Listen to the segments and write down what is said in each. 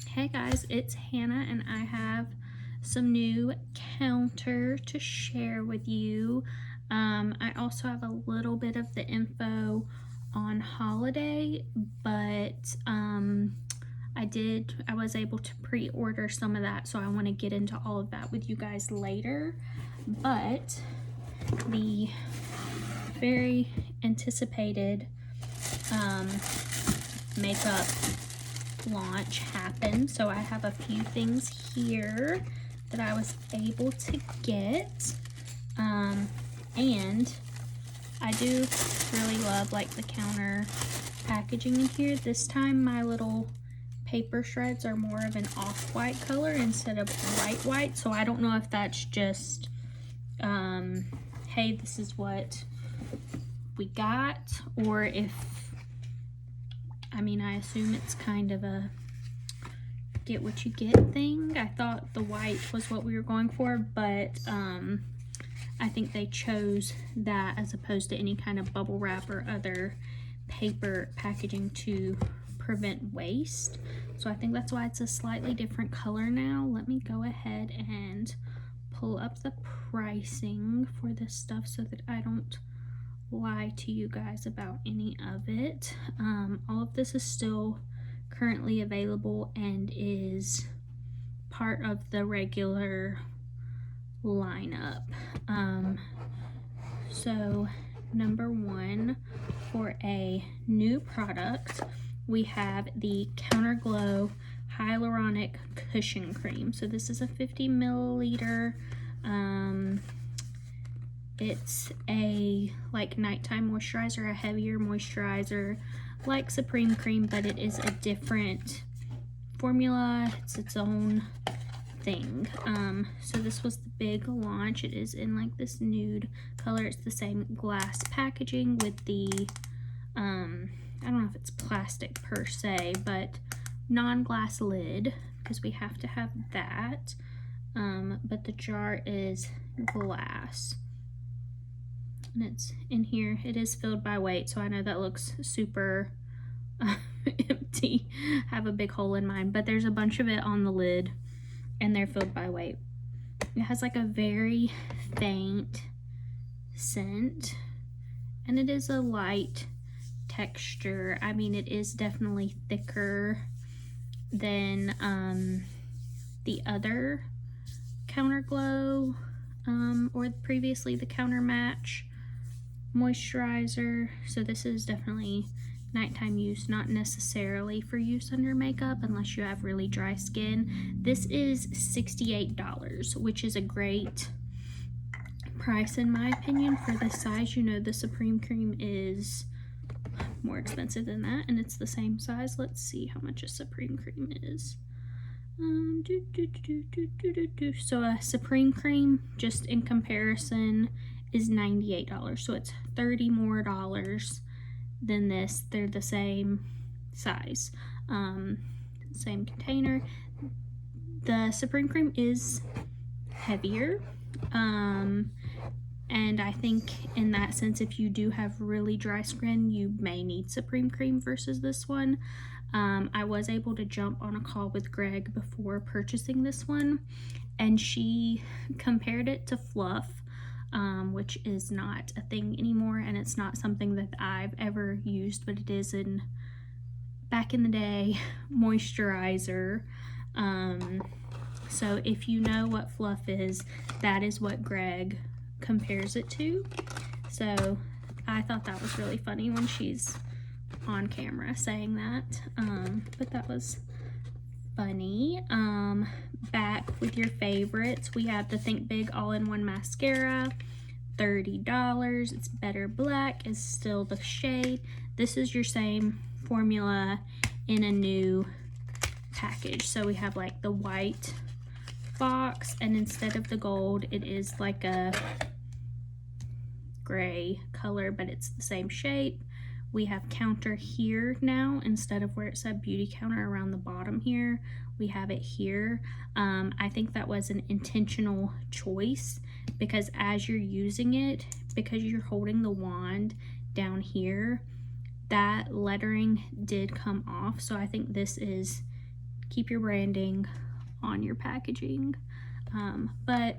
Hey guys, it's Hannah and I have some new counter to share with you. I also have a little bit of the info on holiday, but I was able to pre-order some of that, so I want to get into all of that with you guys later. But the very anticipated makeup launch happened, so I have a few things here that I was able to get, and I do really love like the counter packaging in here. This time my little paper shreds are more of an off-white color instead of white, so I don't know if that's just hey, this is what we got, or if, I mean, I assume it's kind of a get what you get thing. I thought the white was what we were going for, but I think they chose that as opposed to any kind of bubble wrap or other paper packaging to prevent waste. So I think that's why it's a slightly different color now. Let me go ahead and pull up the pricing for this stuff so that I don't lie to you guys about any of it. All of this is still currently available and is part of the regular lineup. So number one, for a new product, we have the Counterglow Hyaluronic Cushion Cream. So this is a 50 milliliter. It's a like nighttime moisturizer, a heavier moisturizer like Supreme Cream, but it is a different formula. It's its own thing. So this was the big launch. It is in like this nude color. It's the same glass packaging with the I don't know if it's plastic per se, but non-glass lid, because we have to have that. But the jar is glass. And it's in here. It is filled by weight, so I know that looks super empty. I have a big hole in mine, but there's a bunch of it on the lid, and they're filled by weight. It has like a very faint scent, and it is a light texture. I mean, it is definitely thicker than the other Counterglow or previously the Counter Match moisturizer. So this is definitely nighttime use, not necessarily for use under makeup unless you have really dry skin. This is $68, which is a great price in my opinion for this size. You know, the Supreme Cream is more expensive than that, and it's the same size. Let's see how much a Supreme Cream is. So a Supreme Cream, just in comparison, is $98, so it's $30 more than this. They're the same size, same container. The Supreme Cream is heavier, and I think in that sense, if you do have really dry skin, you may need Supreme Cream versus this one. I was able to jump on a call with Greg before purchasing this one, and she compared it to Fluff, which is not a thing anymore, and it's not something that I've ever used, but it is in back in the day moisturizer. So if you know what Fluff is, that is what Greg compares it to. So I thought that was really funny when she's on camera saying that, but that was funny. Back with your favorites, we have the Think Big All-in-One Mascara, $30. It's Better Black, is still the shade. This is your same formula in a new package. So we have like the white box, and instead of the gold, it is like a gray color, but it's the same shape. We have counter here now, instead of where it said beauty counter around the bottom here, we have it here. I think that was an intentional choice, because as you're using it, because you're holding the wand down here, that lettering did come off. So I think this is keep your branding on your packaging. But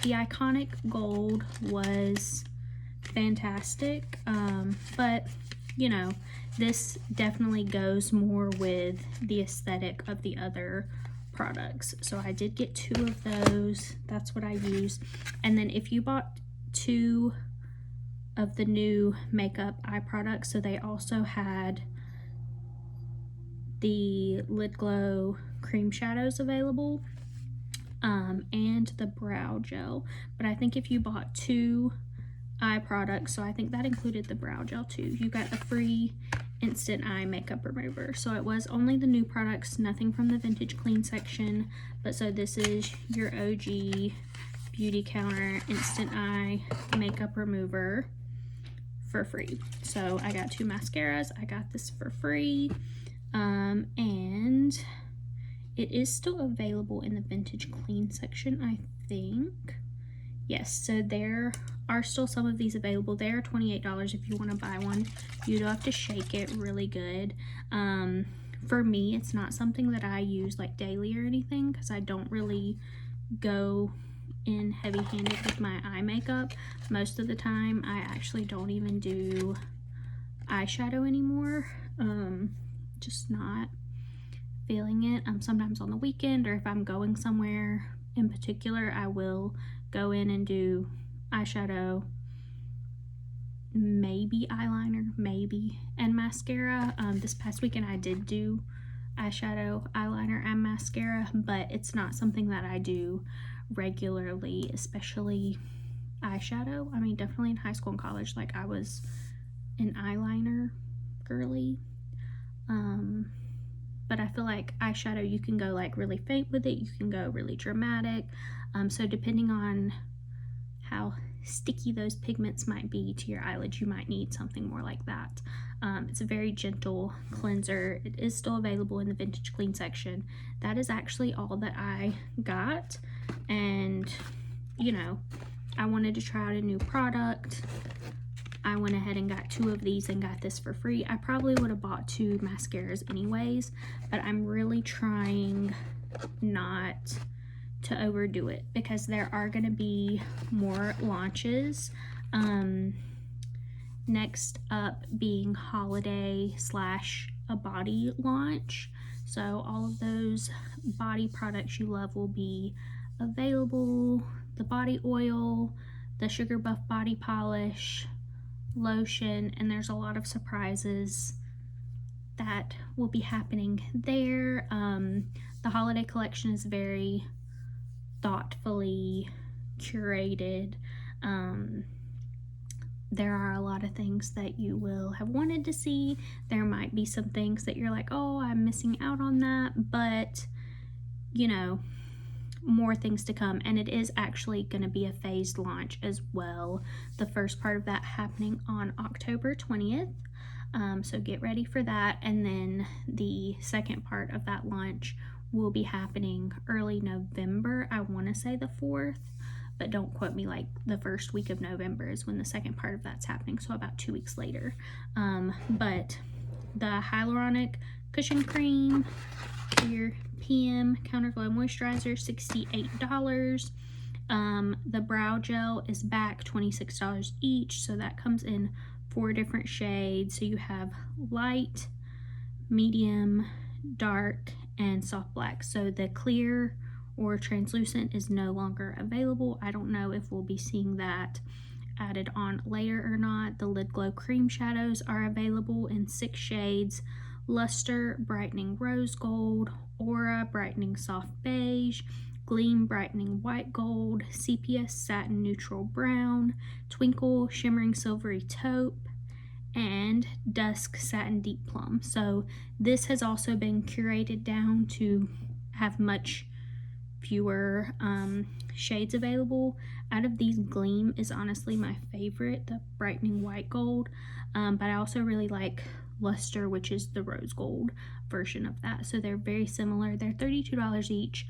the Iconic Gold was fantastic, but you know, this definitely goes more with the aesthetic of the other products. So I did get 2 of those. That's what I used. And then if you bought 2 of the new makeup eye products, so they also had the Lid Glow cream shadows available, and the brow gel. But I think if you bought 2 eye products, so I think that included the brow gel too, you got a free instant eye makeup remover. So it was only the new products, nothing from the Vintage Clean section. But so this is your OG Beautycounter instant eye makeup remover for free. So I got 2 mascaras. I got this for free, and it is still available in the Vintage Clean section, I think. Yes, so there are still some of these available. They are $28 if you want to buy one. You do have to shake it really good. For me, it's not something that I use like daily or anything, because I don't really go in heavy-handed with my eye makeup. Most of the time, I actually don't even do eyeshadow anymore. Just not feeling it. Sometimes on the weekend, or if I'm going somewhere in particular, I will go in and do eyeshadow, maybe eyeliner, maybe, and mascara. This past weekend I did do eyeshadow, eyeliner, and mascara, but it's not something that I do regularly, especially eyeshadow. I mean, definitely in high school and college, like, I was an eyeliner girly. But I feel like eyeshadow, you can go like really faint with it, you can go really dramatic. So depending on how sticky those pigments might be to your eyelids, you might need something more like that. It's a very gentle cleanser. It is still available in the Vintage Clean section. That is actually all that I got, and you know, I wanted to try out a new product. I went ahead and got 2 of these and got this for free. I probably would have bought 2 mascaras anyways, but I'm really trying not to overdo it, because there are going to be more launches. Next up being holiday / a body launch. So all of those body products you love will be available. The body oil, the Sugar Buff body polish, lotion, and there's a lot of surprises that will be happening there. The holiday collection is very thoughtfully curated. There are a lot of things that you will have wanted to see. There might be some things that you're like, oh, I'm missing out on that, but you know, more things to come. And it is actually going to be a phased launch as well. The first part of that happening on October 20th. So get ready for that. And then the second part of that launch will be happening early November. I want to say the 4th, but don't quote me. Like, the first week of November is when the second part of that's happening, so about 2 weeks later. But the hyaluronic cushion cream, your PM Counter Glow Moisturizer, $68. The brow gel is back, $26 each, so that comes in 4 different shades. So you have light, medium, dark, and soft black. So the clear or translucent is no longer available. I don't know if we'll be seeing that added on later or not. The Lid Glow cream shadows are available in 6 shades: Luster Brightening Rose Gold, Aura Brightening Soft Beige, Gleam Brightening White Gold, Sepia Satin Neutral Brown, Twinkle Shimmering Silvery Taupe, and Dusk Satin Deep Plum. So this has also been curated down to have much fewer shades available. Out of these, Gleam is honestly my favorite, the Brightening White Gold, but I also really like Luster, which is the rose gold version of that. So they're very similar. They're $32 each,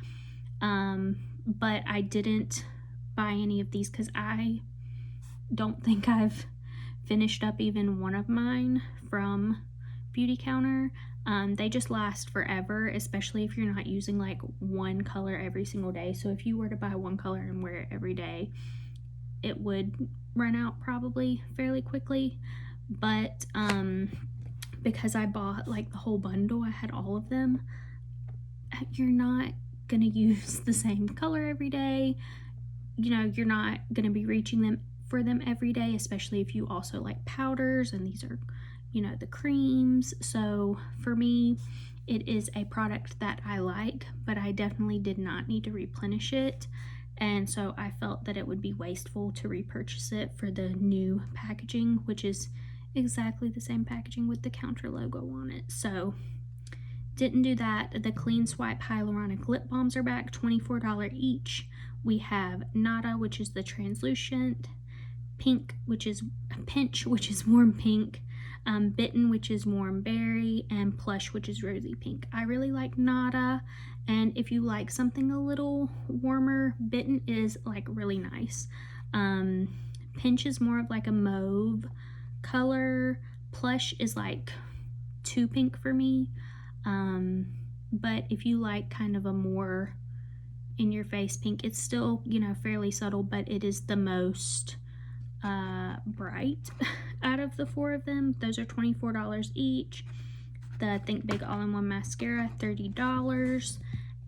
but I didn't buy any of these because I don't think I've finished up even one of mine from Beautycounter. They just last forever, especially if you're not using like one color every single day. So if you were to buy one color and wear it every day, it would run out probably fairly quickly. But because I bought like the whole bundle, I had all of them. You're not gonna use the same color every day. You know, you're not gonna be reaching for them every day, especially if you also like powders, and these are, you know, the creams. So for me, it is a product that I like, but I definitely did not need to replenish it. And so I felt that it would be wasteful to repurchase it for the new packaging, which is exactly the same packaging with the Counter logo on it. So didn't do that. The Clean Swipe Hyaluronic Lip Balms are back, $24 each. We have Nada, which is the translucent, Pink, which is Pinch, which is warm pink, Bitten, which is warm berry, and Plush, which is rosy pink. I really like Nada, and if you like something a little warmer, Bitten is like really nice. Pinch is more of like a mauve color. Plush is like too pink for me. But if you like kind of a more in your face pink, it's still, you know, fairly subtle, but it is the most bright out of the four of them. Those are $24 each. The Think Big All-in-One Mascara, $30.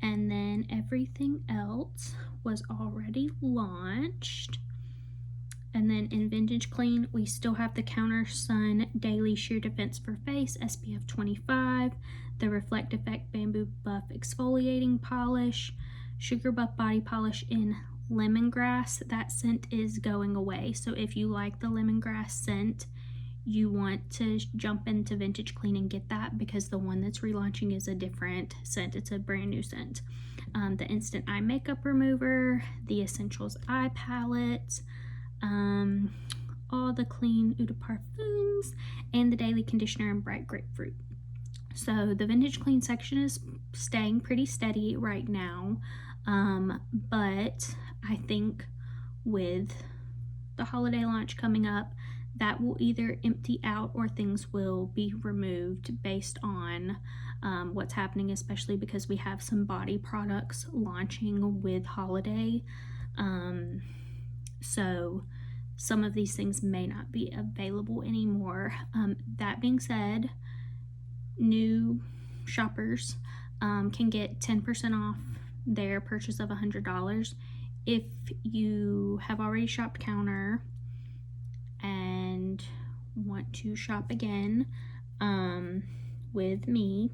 And then everything else was already launched. And then in Vintage Clean, we still have the Counter Sun Daily Sheer Defense for Face, SPF 25, the Reflect Effect Bamboo Buff Exfoliating Polish, Sugar Buff Body Polish in Lemongrass. That scent is going away. So if you like the lemongrass scent, you want to jump into Vintage Clean and get that, because the one that's relaunching is a different scent. It's a brand new scent. The Instant Eye Makeup Remover, the Essentials Eye Palette, all the Clean Eau de Parfums, and the Daily Conditioner in Bright Grapefruit. So the Vintage Clean section is staying pretty steady right now, but I think with the holiday launch coming up, that will either empty out or things will be removed based on what's happening, especially because we have some body products launching with holiday. So some of these things may not be available anymore. That being said, new shoppers can get 10% off their purchase of $100 if you have already shopped Counter and want to shop again with me.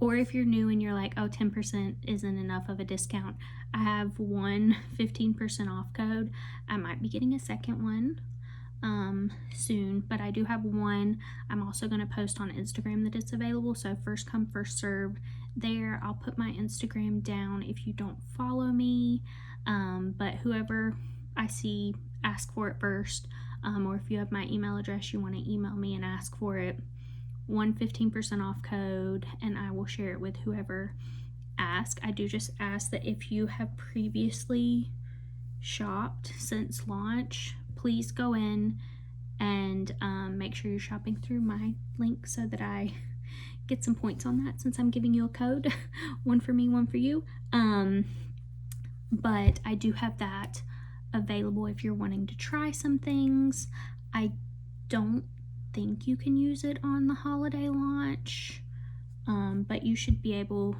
Or if you're new and you're like, oh, 10% isn't enough of a discount, I have one 15% off code. I might be getting a second one soon, but I do have one. I'm also going to post on Instagram that it's available, so first come, first serve there. I'll put my Instagram down if you don't follow me, but whoever I see, ask for it first, or if you have my email address, you want to email me and ask for it. 15% off code, and I will share it with whoever asks. I do just ask that if you have previously shopped since launch, please go in and make sure you're shopping through my link so that I get some points on that, since I'm giving you a code. One for me, one for you. But I do have that available if you're wanting to try some things. I don't think you can use it on the holiday launch, but you should be able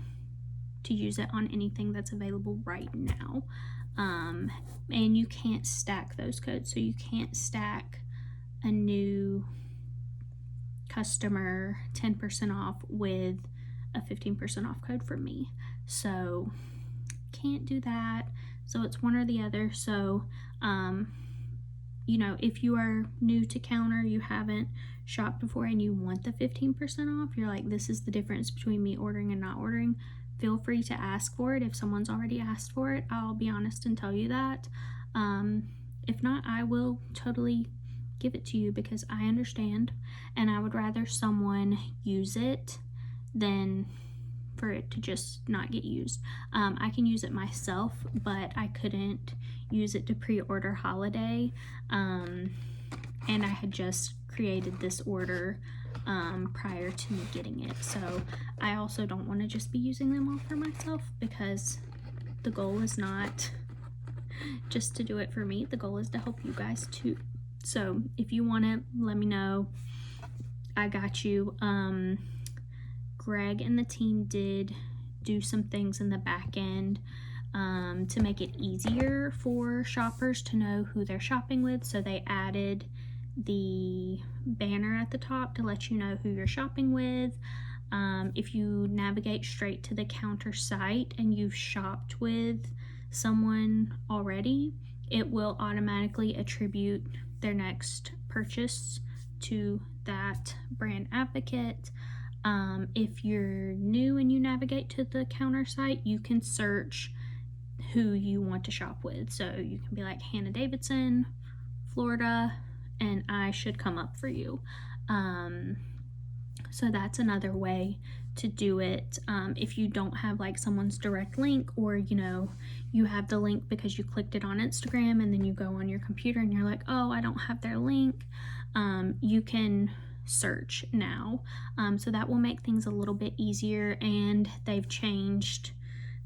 to use it on anything that's available right now. And you can't stack those codes, so you can't stack a new customer 10% off with a 15% off code from me. So can't do that. So it's one or the other. So you know, if you are new to Counter, you haven't shopped before, and you want the 15% off, you're like, this is the difference between me ordering and not ordering, feel free to ask for it. If someone's already asked for it, I'll be honest and tell you that. If not, I will totally give it to you, because I understand, and I would rather someone use it than for it to just not get used. I can use it myself, but I couldn't use it to pre-order holiday, and I had just created this order prior to me getting it. So I also don't want to just be using them all for myself, because the goal is not just to do it for me. The goal is to help you guys too. So if you want it, let me know. I got you. Greg and the team did do some things in the back end to make it easier for shoppers to know who they're shopping with. So they added the banner at the top to let you know who you're shopping with. If you navigate straight to the counter site and you've shopped with someone already, it will automatically attribute their next purchase to that brand advocate. If you're new and you navigate to the counter site, you can search who you want to shop with. So you can be like Hannah Davidson, Florida, and I should come up for you. So that's another way to do it. If you don't have like someone's direct link, or you have the link because you clicked it on Instagram and then you go on your computer and you're like, oh, I don't have their link, you can search now. So that will make things a little bit easier, and they've changed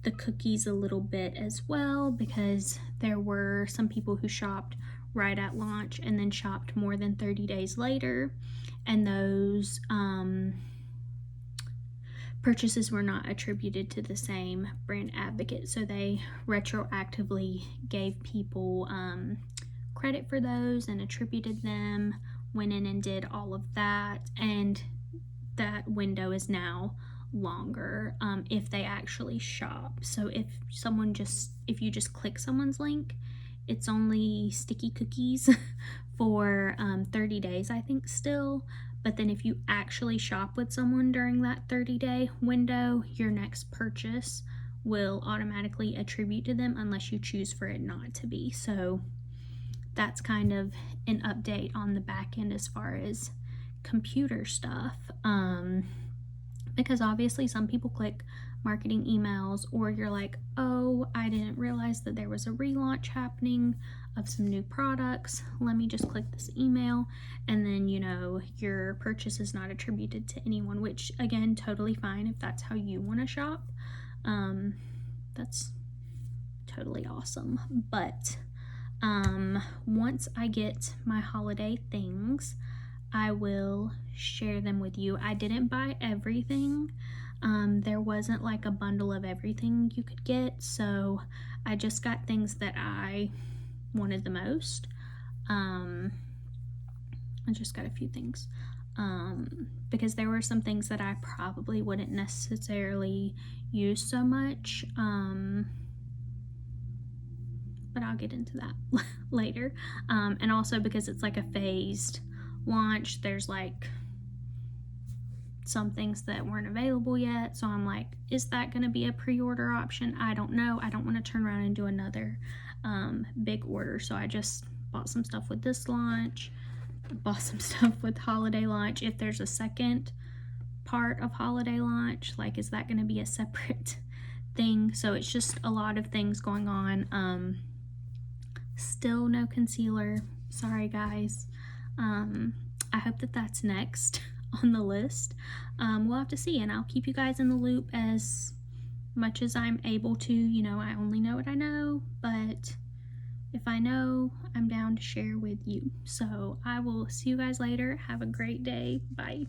the cookies a little bit as well, because there were some people who shopped right at launch and then shopped more than 30 days later, and those purchases were not attributed to the same brand advocate. So they retroactively gave people credit for those and attributed them, went in and did all of that, and that window is now longer if they actually shop. So if you just click someone's link, it's only sticky cookies for 30 days, I think, still. But then if you actually shop with someone during that 30-day window, your next purchase will automatically attribute to them unless you choose for it not to be. So that's kind of an update on the back end as far as computer stuff. Because obviously some people click marketing emails, or you're like, oh, I didn't realize that there was a relaunch happening of some new products. Let me just click this email, and then your purchase is not attributed to anyone, which again, totally fine if that's how you want to shop. That's totally awesome. But once I get my holiday things, I will share them with you. I didn't buy everything. There wasn't like a bundle of everything you could get, so I just got things that I wanted the most. I just got a few things because there were some things that I probably wouldn't necessarily use so much, but I'll get into that later. And also because it's like a phased launch, there's like some things that weren't available yet, so I'm like, is that going to be a pre-order option? I don't know. I don't want to turn around and do another big order, so I just bought some stuff with this launch, bought some stuff with holiday launch. If there's a second part of holiday launch, like, is that going to be a separate thing? So it's just a lot of things going on. Still no concealer, sorry guys. I hope that that's next on the list. We'll have to see, and I'll keep you guys in the loop as much as I'm able to. I only know what I know, but if I know, I'm down to share with you. So I will see you guys later. Have a great day. Bye.